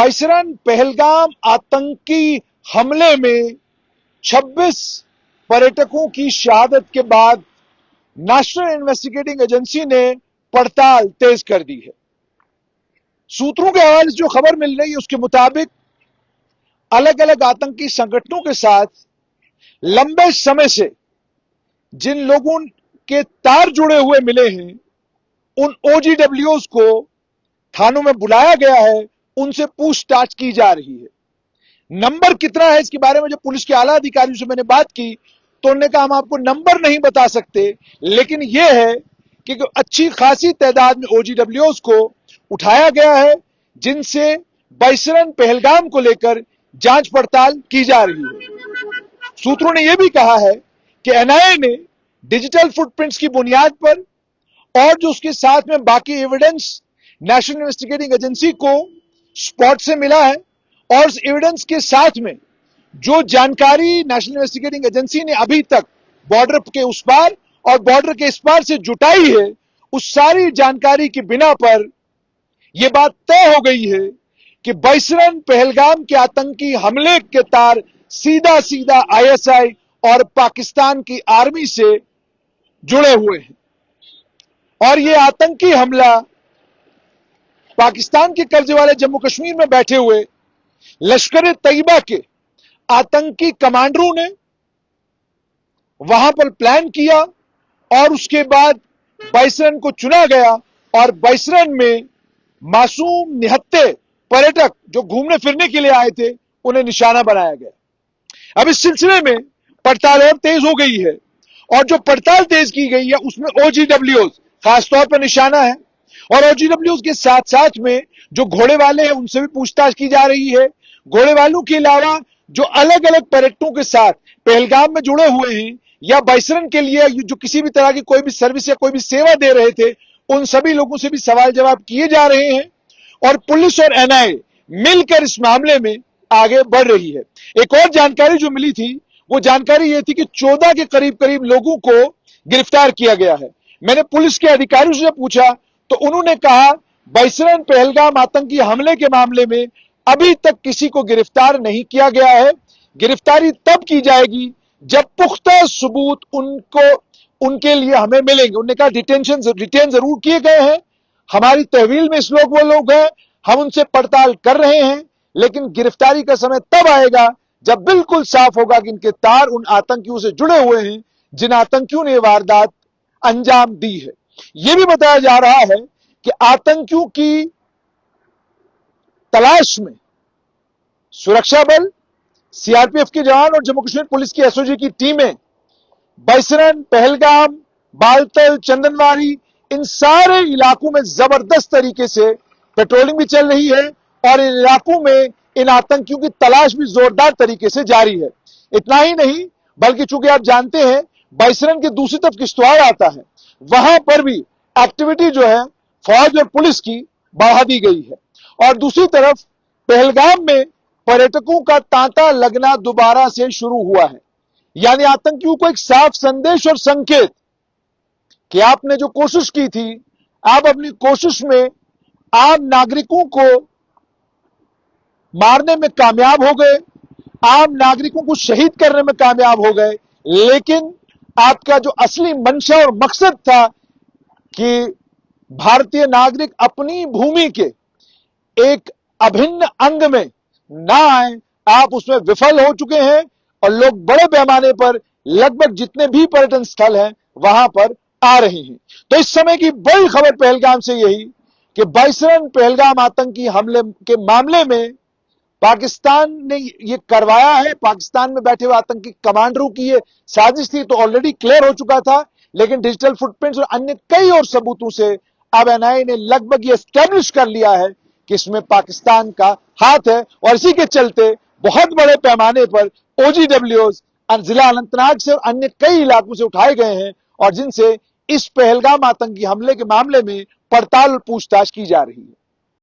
बाइसरन पहलगाम आतंकी हमले में 26 पर्यटकों की शहादत के बाद नेशनल इन्वेस्टिगेटिंग एजेंसी ने पड़ताल तेज कर दी है। सूत्रों के हवाले से जो खबर मिल रही है उसके मुताबिक अलग अलग आतंकी संगठनों के साथ लंबे समय से जिन लोगों के तार जुड़े हुए मिले हैं, उन OGWs को थानों में बुलाया गया है, उनसे पूछताछ की जा रही है। नंबर कितना है इसके बारे में जब पुलिस के आला अधिकारियों से मैंने बात की तो उन्होंने कहा हम आपको नंबर नहीं बता सकते, लेकिन यह है कि अच्छी खासी तादाद में OGWs को उठाया गया है, जिनसे बाइसरन पहलगाम को लेकर जांच पड़ताल की जा रही है। सूत्रों ने यह भी कहा है कि NIA ने डिजिटल फुटप्रिंट्स की बुनियाद पर और जो उसके साथ में बाकी एविडेंस नेशनल इन्वेस्टिगेटिंग एजेंसी को स्पॉट से मिला है और उस एविडेंस के साथ में जो जानकारी नेशनल इन्वेस्टिगेटिंग एजेंसी ने अभी तक बॉर्डर के उस पार और बॉर्डर के इस पार से जुटाई है, उस सारी जानकारी की बिना पर यह बात तय हो गई है कि बाइसरन पहलगाम के आतंकी हमले के तार सीधा सीधा ISI और पाकिस्तान की आर्मी से जुड़े हुए हैं और यह आतंकी हमला पाकिस्तान के कब्जे वाले जम्मू कश्मीर में बैठे हुए लश्कर तैयबा के आतंकी कमांडरों ने वहां पर प्लान किया और उसके बाद बाइसरन को चुना गया और बाइसरन में मासूम निहत्थे पर्यटक जो घूमने फिरने के लिए आए थे उन्हें निशाना बनाया गया। अब इस सिलसिले में पड़ताल और तेज हो गई है और जो पड़ताल तेज की गई है उसमें OGWs खासतौर पर निशाना है और OGWs के साथ साथ में जो घोड़े वाले हैं उनसे भी पूछताछ की जा रही है। घोड़े वालों के अलावा जो अलग अलग पर्यटकों के साथ पहलगाम में जुड़े हुए हैं या बाइसरन के लिए जो किसी भी तरह की कोई भी सर्विस या कोई भी सेवा दे रहे थे, उन सभी लोगों से भी सवाल जवाब किए जा रहे हैं और पुलिस और NIA मिलकर इस मामले में आगे बढ़ रही है। एक और जानकारी जो मिली थी वो जानकारी ये थी कि 14 के करीब लोगों को गिरफ्तार किया गया है। मैंने पुलिस के अधिकारियों से पूछा तो उन्होंने कहा बाइसरन पहलगाम आतंकी हमले के मामले में अभी तक किसी को गिरफ्तार नहीं किया गया है। गिरफ्तारी तब की जाएगी जब पुख्ता सबूत उनके लिए हमें मिलेंगे। उन्होंने कहा डिटेन जरूर किए गए हैं, हमारी तहवील में इस लोग वो लोग हैं, हम उनसे पड़ताल कर रहे हैं, लेकिन गिरफ्तारी का समय तब आएगा जब बिल्कुल साफ होगा कि इनके तार उन आतंकियों से जुड़े हुए हैं जिन आतंकियों ने वारदात अंजाम दी है। यह भी बताया जा रहा है कि आतंकियों की तलाश में सुरक्षा बल, CRPF के जवान और जम्मू कश्मीर पुलिस की SOG की टीमें बाइसरन, पहलगाम, बालतल, चंदनवारी इन सारे इलाकों में जबरदस्त तरीके से पेट्रोलिंग भी चल रही है और इन इलाकों में इन आतंकियों की तलाश भी जोरदार तरीके से जारी है। इतना ही नहीं बल्कि चूंकि आप जानते हैं बाइसरन के दूसरी तरफ किश्तवाड़ आता है, वहां पर भी एक्टिविटी जो है फौज और पुलिस की बढ़ा दी गई है और दूसरी तरफ पहलगाम में पर्यटकों का तांता लगना दोबारा से शुरू हुआ है। यानी आतंकियों को एक साफ संदेश और संकेत कि आपने जो कोशिश की थी, आप अपनी कोशिश में आम नागरिकों को मारने में कामयाब हो गए, आम नागरिकों को शहीद करने में कामयाब हो गए, लेकिन आपका जो असली मंशा और मकसद था कि भारतीय नागरिक अपनी भूमि के एक अभिन्न अंग में ना आए, आप उसमें विफल हो चुके हैं और लोग बड़े पैमाने पर लगभग जितने भी पर्यटन स्थल हैं वहां पर आ रहे हैं। तो इस समय की बड़ी खबर पहलगाम से यही कि बाइसरन पहलगाम आतंकी हमले के मामले में पाकिस्तान ने ये करवाया है। पाकिस्तान में बैठे हुए आतंकी कमांडरों की ये साजिश थी तो ऑलरेडी क्लियर हो चुका था, लेकिन डिजिटल फुटप्रिंट्स और अन्य कई और सबूतों से अब NIA ने लगभग ये एस्टैब्लिश कर लिया है कि इसमें पाकिस्तान का हाथ है और इसी के चलते बहुत बड़े पैमाने पर OGWs जिला अनंतनाग से और अन्य कई इलाकों से उठाए गए हैं और जिनसे इस पहलगाम आतंकी हमले के मामले में पड़ताल और पूछताछ की जा रही है।